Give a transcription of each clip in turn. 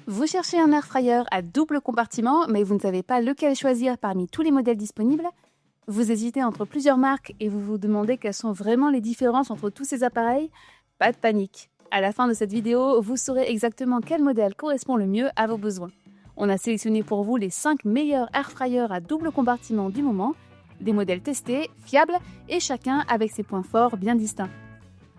Vous cherchez un airfryer à double compartiment, mais vous ne savez pas lequel choisir parmi tous les modèles disponibles? Vous hésitez entre plusieurs marques et vous vous demandez quelles sont vraiment les différences entre tous ces appareils? Pas de panique. À la fin de cette vidéo, vous saurez exactement quel modèle correspond le mieux à vos besoins. On a sélectionné pour vous les 5 meilleurs airfryers à double compartiment du moment, des modèles testés, fiables et chacun avec ses points forts bien distincts.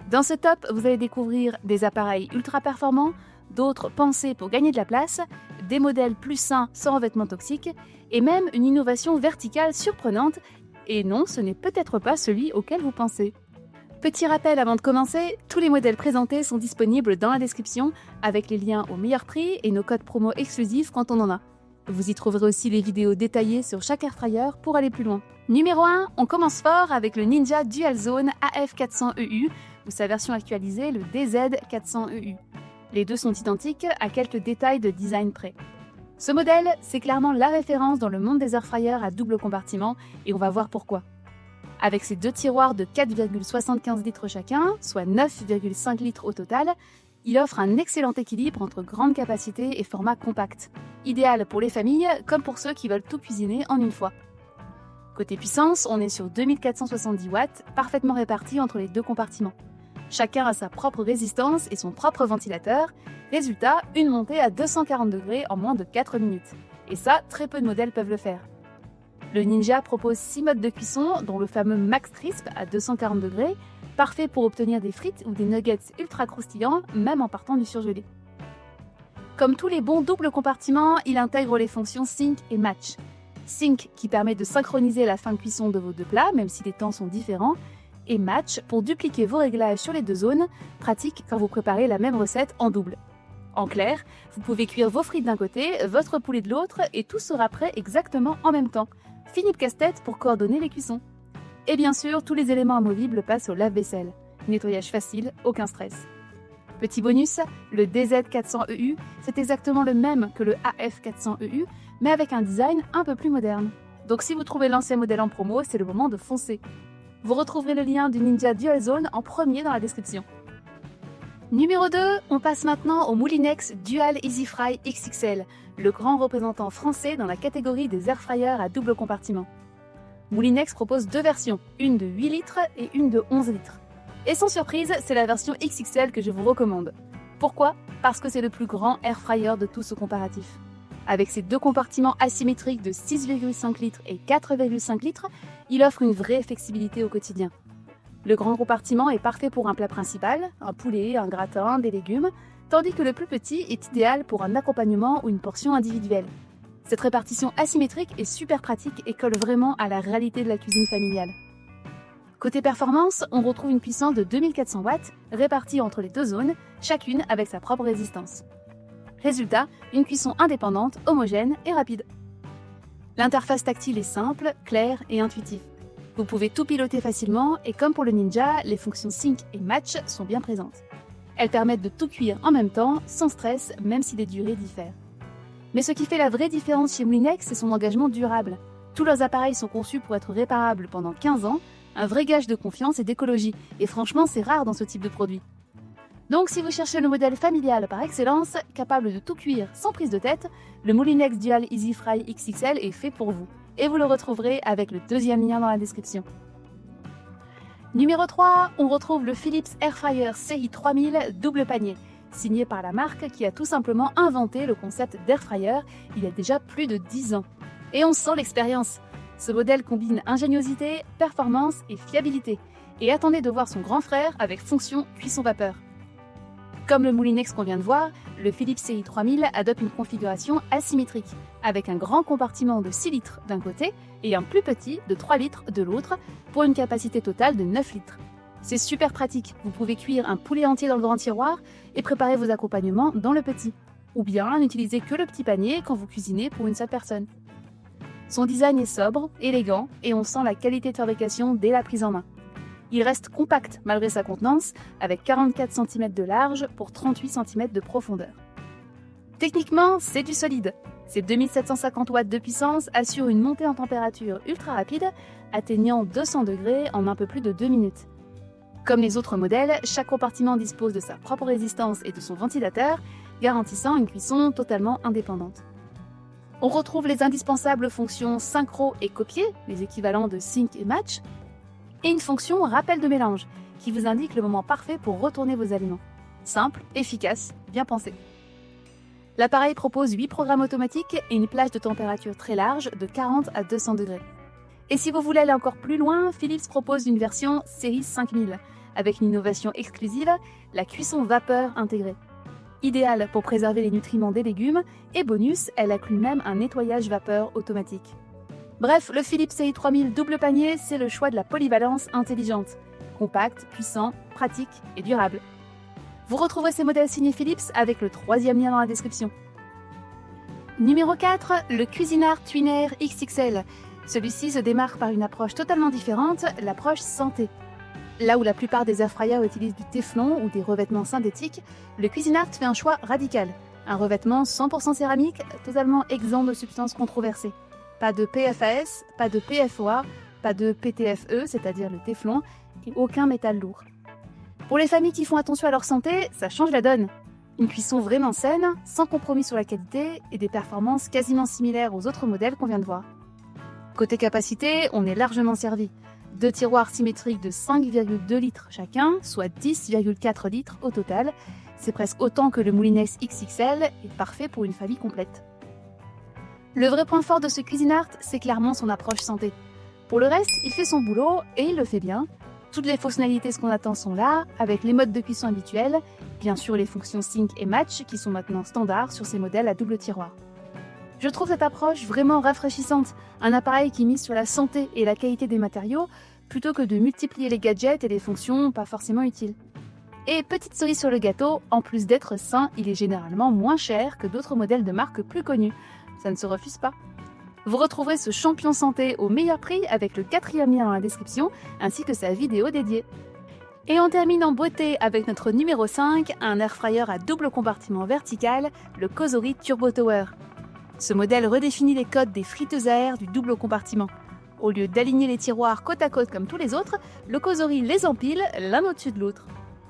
Dans ce top, vous allez découvrir des appareils ultra performants, d'autres pensés pour gagner de la place, des modèles plus sains sans revêtement toxique et même une innovation verticale surprenante. Et non, ce n'est peut-être pas celui auquel vous pensez. Petit rappel avant de commencer, tous les modèles présentés sont disponibles dans la description avec les liens au meilleur prix et nos codes promo exclusifs quand on en a. Vous y trouverez aussi les vidéos détaillées sur chaque airfryer pour aller plus loin. Numéro 1, on commence fort avec le Ninja Dual Zone AF400EU ou sa version actualisée, le DZ400EU. Les deux sont identiques à quelques détails de design près. Ce modèle, c'est clairement la référence dans le monde des airfryers à double compartiment et on va voir pourquoi. Avec ses deux tiroirs de 4,75 litres chacun, soit 9,5 litres au total, il offre un excellent équilibre entre grande capacité et format compact. Idéal pour les familles comme pour ceux qui veulent tout cuisiner en une fois. Côté puissance, on est sur 2470 watts, parfaitement répartis entre les deux compartiments. Chacun a sa propre résistance et son propre ventilateur. Résultat, une montée à 240 degrés en moins de 4 minutes. Et ça, très peu de modèles peuvent le faire. Le Ninja propose 6 modes de cuisson, dont le fameux Max Crisp à 240 degrés, parfait pour obtenir des frites ou des nuggets ultra croustillants, même en partant du surgelé. Comme tous les bons doubles compartiments, il intègre les fonctions Sync et Match. Sync qui permet de synchroniser la fin de cuisson de vos deux plats, même si les temps sont différents, et Match pour dupliquer vos réglages sur les deux zones, pratique quand vous préparez la même recette en double. En clair, vous pouvez cuire vos frites d'un côté, votre poulet de l'autre, et tout sera prêt exactement en même temps. Fini le casse-tête pour coordonner les cuissons. Et bien sûr, tous les éléments amovibles passent au lave-vaisselle. Nettoyage facile, aucun stress. Petit bonus, le DZ400EU, c'est exactement le même que le AF400EU, mais avec un design un peu plus moderne. Donc si vous trouvez l'ancien modèle en promo, c'est le moment de foncer. Vous retrouverez le lien du Ninja Dual Zone en premier dans la description. Numéro 2, on passe maintenant au Moulinex Dual Easy Fry XXL, le grand représentant français dans la catégorie des airfryers à double compartiment. Moulinex propose deux versions, une de 8 litres et une de 11 litres. Et sans surprise, c'est la version XXL que je vous recommande. Pourquoi? Parce que c'est le plus grand airfryer de tout ce comparatif. Avec ses deux compartiments asymétriques de 6,5 litres et 4,5 litres, il offre une vraie flexibilité au quotidien. Le grand compartiment est parfait pour un plat principal, un poulet, un gratin, des légumes, tandis que le plus petit est idéal pour un accompagnement ou une portion individuelle. Cette répartition asymétrique est super pratique et colle vraiment à la réalité de la cuisine familiale. Côté performance, on retrouve une puissance de 2400 watts répartie entre les deux zones, chacune avec sa propre résistance. Résultat, une cuisson indépendante, homogène et rapide. L'interface tactile est simple, claire et intuitive. Vous pouvez tout piloter facilement et comme pour le Ninja, les fonctions Sync et Match sont bien présentes. Elles permettent de tout cuire en même temps, sans stress, même si les durées diffèrent. Mais ce qui fait la vraie différence chez Moulinex, c'est son engagement durable. Tous leurs appareils sont conçus pour être réparables pendant 15 ans, un vrai gage de confiance et d'écologie. Et franchement, c'est rare dans ce type de produit. Donc si vous cherchez le modèle familial par excellence, capable de tout cuire sans prise de tête, le Moulinex Dual Easy Fry XXL est fait pour vous. Et vous le retrouverez avec le deuxième lien dans la description. Numéro 3, on retrouve le Philips Airfryer CI3000 double panier, signé par la marque qui a tout simplement inventé le concept d'airfryer il y a déjà plus de 10 ans. Et on sent l'expérience. Ce modèle combine ingéniosité, performance et fiabilité. Et attendez de voir son grand frère avec fonction cuisson vapeur. Comme le Moulinex qu'on vient de voir, le Philips CI3000 adopte une configuration asymétrique, avec un grand compartiment de 6 litres d'un côté et un plus petit de 3 litres de l'autre, pour une capacité totale de 9 litres. C'est super pratique, vous pouvez cuire un poulet entier dans le grand tiroir et préparer vos accompagnements dans le petit. Ou bien n'utilisez que le petit panier quand vous cuisinez pour une seule personne. Son design est sobre, élégant et on sent la qualité de fabrication dès la prise en main. Il reste compact malgré sa contenance, avec 44 cm de large pour 38 cm de profondeur. Techniquement, c'est du solide. Ses 2750 watts de puissance assurent une montée en température ultra rapide, atteignant 200 degrés en un peu plus de 2 minutes. Comme les autres modèles, chaque compartiment dispose de sa propre résistance et de son ventilateur, garantissant une cuisson totalement indépendante. On retrouve les indispensables fonctions synchro et copier, les équivalents de sync et match, et une fonction rappel de mélange, qui vous indique le moment parfait pour retourner vos aliments. Simple, efficace, bien pensé. L'appareil propose 8 programmes automatiques et une plage de température très large de 40 à 200 degrés. Et si vous voulez aller encore plus loin, Philips propose une version série 5000, avec une innovation exclusive, la cuisson vapeur intégrée. Idéale pour préserver les nutriments des légumes, et bonus, elle inclut même un nettoyage vapeur automatique. Bref, le Philips série 3000 double panier, c'est le choix de la polyvalence intelligente. Compact, puissant, pratique et durable. Vous retrouverez ces modèles signés Philips avec le 3e lien dans la description. Numéro 4, le Cuisinart Twinair XXL. Celui-ci se démarque par une approche totalement différente, l'approche santé. Là où la plupart des airfryers utilisent du téflon ou des revêtements synthétiques, le Cuisinart fait un choix radical. Un revêtement 100% céramique, totalement exempt de substances controversées. Pas de PFAS, pas de PFOA, pas de PTFE, c'est-à-dire le téflon, et aucun métal lourd. Pour les familles qui font attention à leur santé, ça change la donne. Une cuisson vraiment saine, sans compromis sur la qualité et des performances quasiment similaires aux autres modèles qu'on vient de voir. Côté capacité, on est largement servi. 2 tiroirs symétriques de 5,2 litres chacun, soit 10,4 litres au total. C'est presque autant que le Moulinex XXL et parfait pour une famille complète. Le vrai point fort de ce Cuisinart, c'est clairement son approche santé. Pour le reste, il fait son boulot et il le fait bien. Toutes les fonctionnalités qu'on attend sont là, avec les modes de cuisson habituels, bien sûr les fonctions sync et match qui sont maintenant standards sur ces modèles à double tiroir. Je trouve cette approche vraiment rafraîchissante, un appareil qui mise sur la santé et la qualité des matériaux, plutôt que de multiplier les gadgets et les fonctions pas forcément utiles. Et petite cerise sur le gâteau, en plus d'être sain, il est généralement moins cher que d'autres modèles de marques plus connus. Ça ne se refuse pas. Vous retrouverez ce champion santé au meilleur prix avec le 4e lien dans la description, ainsi que sa vidéo dédiée. Et on termine en beauté avec notre numéro 5, un airfryer à double compartiment vertical, le Cosori Turbo Tower. Ce modèle redéfinit les codes des friteuses à air du double compartiment. Au lieu d'aligner les tiroirs côte à côte comme tous les autres, le Cosori les empile l'un au-dessus de l'autre.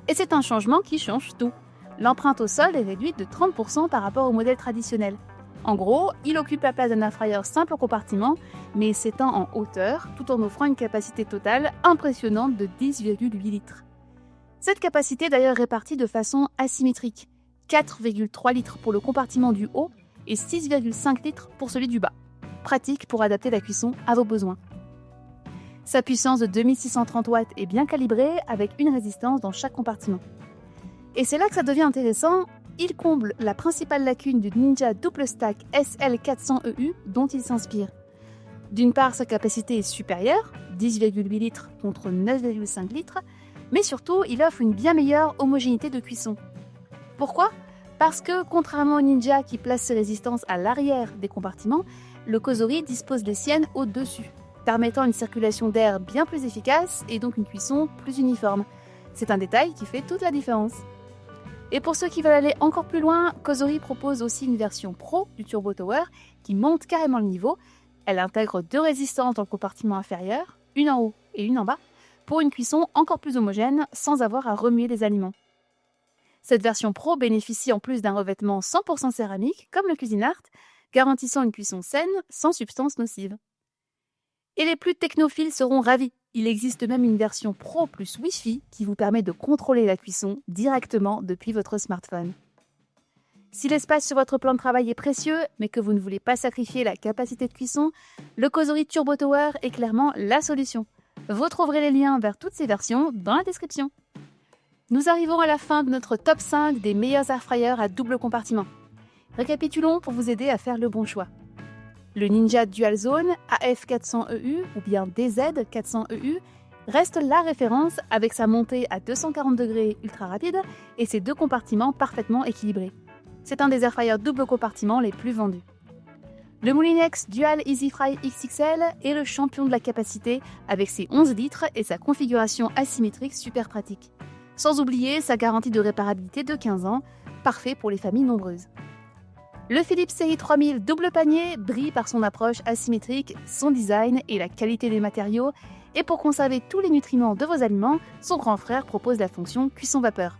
Et c'est un changement qui change tout. L'empreinte au sol est réduite de 30% par rapport au modèle traditionnel. En gros, il occupe la place d'un airfryer simple compartiment, mais s'étend en hauteur, tout en offrant une capacité totale impressionnante de 10,8 litres. Cette capacité est d'ailleurs répartie de façon asymétrique, 4,3 litres pour le compartiment du haut et 6,5 litres pour celui du bas. Pratique pour adapter la cuisson à vos besoins. Sa puissance de 2630 watts est bien calibrée avec une résistance dans chaque compartiment. Et c'est là que ça devient intéressant. Il comble la principale lacune du Ninja Double Stack SL400EU dont il s'inspire. D'une part, sa capacité est supérieure, 10,8 litres contre 9,5 litres, mais surtout, il offre une bien meilleure homogénéité de cuisson. Pourquoi ? Parce que, contrairement au Ninja qui place ses résistances à l'arrière des compartiments, le Cosori dispose des siennes au-dessus, permettant une circulation d'air bien plus efficace et donc une cuisson plus uniforme. C'est un détail qui fait toute la différence. Et pour ceux qui veulent aller encore plus loin, Cosori propose aussi une version Pro du Turbo Tower qui monte carrément le niveau. Elle intègre 2 résistances dans le compartiment inférieur, une en haut et une en bas, pour une cuisson encore plus homogène sans avoir à remuer les aliments. Cette version Pro bénéficie en plus d'un revêtement 100% céramique comme le Cuisinart, garantissant une cuisson saine sans substances nocives. Et les plus technophiles seront ravis. Il existe même une version Pro plus Wi-Fi qui vous permet de contrôler la cuisson directement depuis votre smartphone. Si l'espace sur votre plan de travail est précieux, mais que vous ne voulez pas sacrifier la capacité de cuisson, le Cosori Turbo Tower est clairement la solution. Vous trouverez les liens vers toutes ces versions dans la description. Nous arrivons à la fin de notre top 5 des meilleurs airfryers à double compartiment. Récapitulons pour vous aider à faire le bon choix. Le Ninja Dual Zone AF400EU ou bien DZ400EU reste la référence avec sa montée à 240 degrés ultra rapide et ses 2 compartiments parfaitement équilibrés. C'est un des airfryers double compartiment les plus vendus. Le Moulinex Dual EasyFry XXL est le champion de la capacité avec ses 11 litres et sa configuration asymétrique super pratique. Sans oublier sa garantie de réparabilité de 15 ans, parfait pour les familles nombreuses. Le Philips série 3000 double panier brille par son approche asymétrique, son design et la qualité des matériaux, et pour conserver tous les nutriments de vos aliments, son grand frère propose la fonction cuisson vapeur.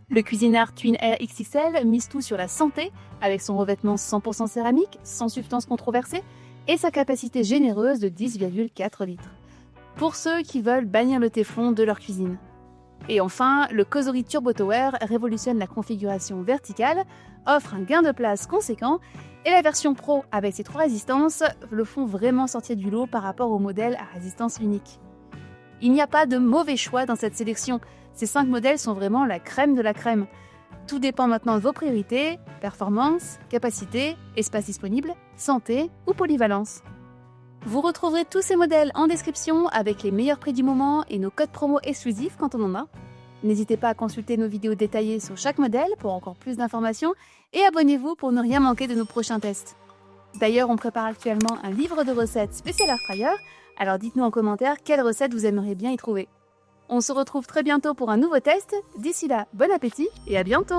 Le Cuisinart Twin Air XXL mise tout sur la santé, avec son revêtement 100% céramique, sans substance controversée, et sa capacité généreuse de 10,4 litres. Pour ceux qui veulent bannir le téflon de leur cuisine. Et enfin, le Cosori Turbo Tower révolutionne la configuration verticale, offre un gain de place conséquent, et la version Pro avec ses 3 résistances le font vraiment sortir du lot par rapport au modèle à résistance unique. Il n'y a pas de mauvais choix dans cette sélection, ces 5 modèles sont vraiment la crème de la crème. Tout dépend maintenant de vos priorités, performance, capacité, espace disponible, santé ou polyvalence. Vous retrouverez tous ces modèles en description avec les meilleurs prix du moment et nos codes promo exclusifs quand on en a. N'hésitez pas à consulter nos vidéos détaillées sur chaque modèle pour encore plus d'informations et abonnez-vous pour ne rien manquer de nos prochains tests. D'ailleurs, on prépare actuellement un livre de recettes spécial Air Fryer, alors dites-nous en commentaire quelle recette vous aimeriez bien y trouver. On se retrouve très bientôt pour un nouveau test. D'ici là, bon appétit et à bientôt!